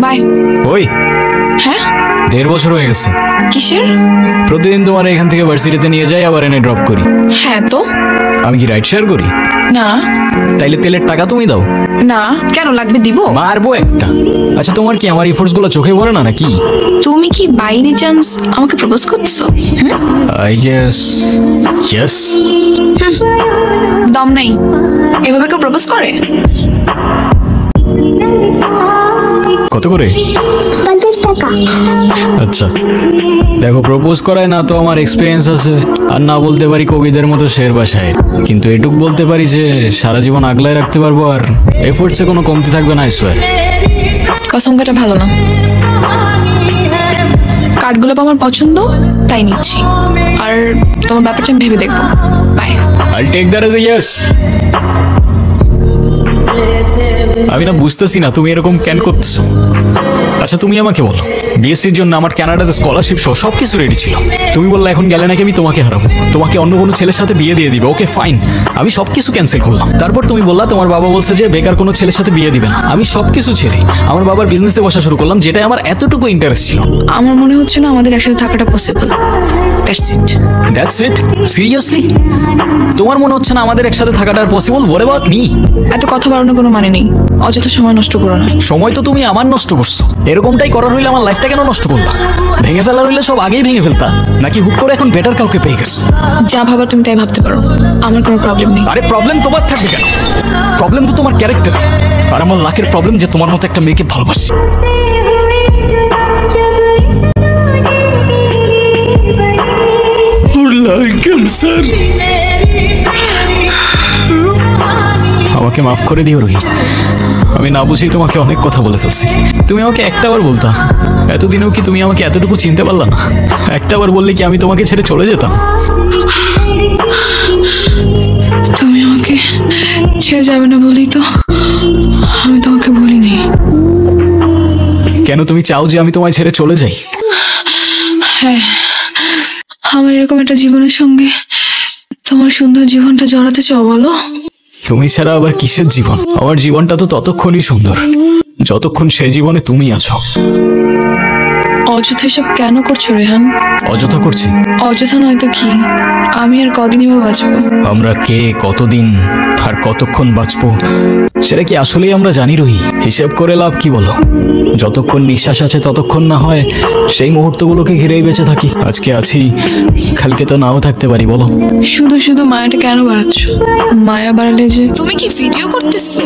By. ওই হ্যাঁ 1.5 বছর হয়ে গেছে। কিসের? প্রতিদিন তোমার এখান থেকে ভার্সিটিতে নিয়ে যাই, আবার এনে ড্রপ করি। হ্যাঁ তো আমি কি রাইড শেয়ার করি? না তাইলে তেলের টাকা তুমি দাও। না কেন লাগবে, দিব। মারবো একটা। আচ্ছা তোমার কি আমার এফোর্টস গুলো চোখে পড়ে না নাকি? তুমি কি বাই এনি চান্স আমাকে প্রপোজ করতেছো? I guess yes. দম নাই, এভাবে কেউ প্রপোজ করে? কত করে? 50 টাকা। আচ্ছা দেখো, প্রপোজ করায় না তো আমার এক্সপিরিয়েন্স আছে, আর না বলতে পারি কবিদের মতো শের বা শায়ের, কিন্তু এটুক বলতে পারি যে সারা জীবন আগলায় রাখতে পারবো, আর এফোর্টসে কোনো কমতি থাকবে না। I swear. কসম কাটা ভালো না। কার্ডগুলো আমার পছন্দ, তাই নিচ্ছি। আর তোমার ব্যাপারটা আমি ভেবে দেখবো। Bye. I take that as a yes. আমি না বুঝতেছি না তুমি এরকম কেন করতেছো। আচ্ছা তুমি আমাকে বলো, বিএসসির জন্য আমার কানাডাতে স্কলারশিপ সহ সবকিছু রেডি ছিল। তুমি বললে এখন গেলে নাকি আমি তোমাকে হারাবো, তোমাকে অন্য কোনো ছেলের সাথে বিয়ে দিয়ে দিবে। ওকে ফাইন, আমি সবকিছু ক্যান্সেল করলাম। তারপর তুমি বললা তোমার বাবা বলছে যে বেকার কোনো ছেলের সাথে বিয়ে দিবে না। আমি সবকিছু ছেড়ে আমার বাবার বিজনেসে বসা শুরু করলাম, যেটাই আমার এতটুকু ইন্টারেস্ট ছিল। আমার মনে হচ্ছে না আমাদের একসাথে থাকাটা possible. That's it. That's it? Seriously তোমার মনে হচ্ছে না আমাদের একসাথে থাকাটা পসিবল? What about me? এত কথা বাড়ানোর কোনো মানে নেই, অযথা সময় নষ্ট করো না। সময় তো তুমি আমার নষ্ট করছো। এরকমটাই করার হইলে আমার লাইফটা কেন নষ্ট করলা? ভেঙে ফেলার হইলে সব আগেই ভেঙে ফেলতা, নাকি হুট করে এখন বেটার কাউকে পেয়ে গেছো? যা ভাবার তুমি তাই ভাবতে পারো, আমার কোনো প্রবলেম নেই। আরে প্রবলেম তোমার থাকবে কেন? প্রবলেম তো তোমার ক্যারেক্টার, আর আমার লাখের প্রবলেম যে তোমার মতো একটা মেয়েকে ভালোবাসি। স্যার আমাকে মাফ করে দিও রুহি, আমি না বুঝেই তোমাকে অনেক কথা বলে ফেলছি। তুমি আমাকে একটাবার বলতা, এতদিনেও কি তুমি আমাকে এতটুকু চিনতে পারলা না? একটাবার বললে কি আমি তোমাকে ছেড়ে চলে যেতাম? তুমি আমাকে ছেড়ে যাবে না বলেই তো আমি তোমাকে বলিনি। কেন তুমি চাও যে আমি তোমায় ছেড়ে চলে যাই? হ্যাঁ, আমার এরকম একটা জীবনের সঙ্গে তোমার সুন্দর জীবনটা জড়াতে চাও বলো? তুমি ছাড়া আবার কিসের জীবন? আমার জীবনটা তো ততক্ষণই সুন্দর যতক্ষণ সে জীবনে তুমি আছো। অযথা এসব কেন করছো রেহান? অযথা করছি? অযথা নয় তো কি, আমি আর কদিনই বা বাঁচবো? আমরা কে, কতদিন আর কতক্ষণ বাঁচবো সেটা কি আসলেই আমরা জানি রুহি? হিসেব করে লাভ কি বলো? যতক্ষণ নিঃশ্বাস আছে ততক্ষণ না হয় সেই মুহূর্তগুলোকে ঘিরেই বেঁচে থাকি। আজকে আছি, কালকে তো নাও থাকতে পারি। বলো শুধু শুধু মায়াটা কেন বাড়াচ্ছ? মায়া বাড়ালে যে তুমি কি ভিডিও করতেছো?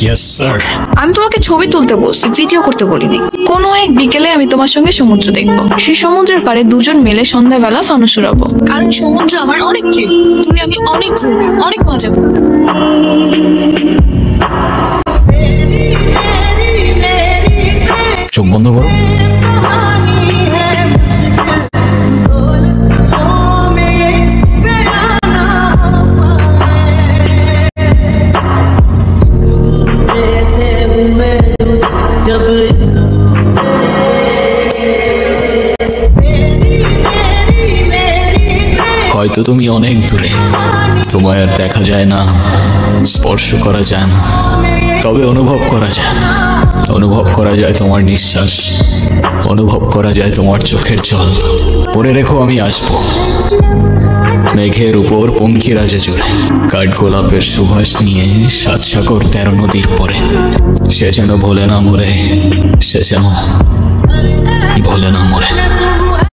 Yes sir. আমি তোমাকে ছবি তুলতে বলছি, ভিডিও করতে বলিনি। কোনো এক বিকেলে আমি তোমার সঙ্গে সমুদ্র দেখবো, সেই সমুদ্রের পাড়ে দুজন মিলে সন্ধ্যাবেলা ফানুস উড়াবো। কারণ সমুদ্র আমার অনেক প্রিয়। তুমি আমি অনেক ঘুরবো, অনেক মজা করবো। চোখ বন্ধ করো। হয়তো তুমি অনেক দূরে, তোমায় আর দেখা যায় না, স্পর্শ করা যায় না, তবে অনুভব করা যায়। অনুভব করা যায় তোমার নিঃশ্বাস, অনুভব করা যায় তোমার চোখের জল। পরে রেখো আমি আসবো মেঘের উপর পঙ্খিরাজে জুড়ে, কাঠগোলাপের সুবাস নিয়ে 7 সাগর 13 নদীর পরে। সে যেন ভোলে না মরে, সে যেন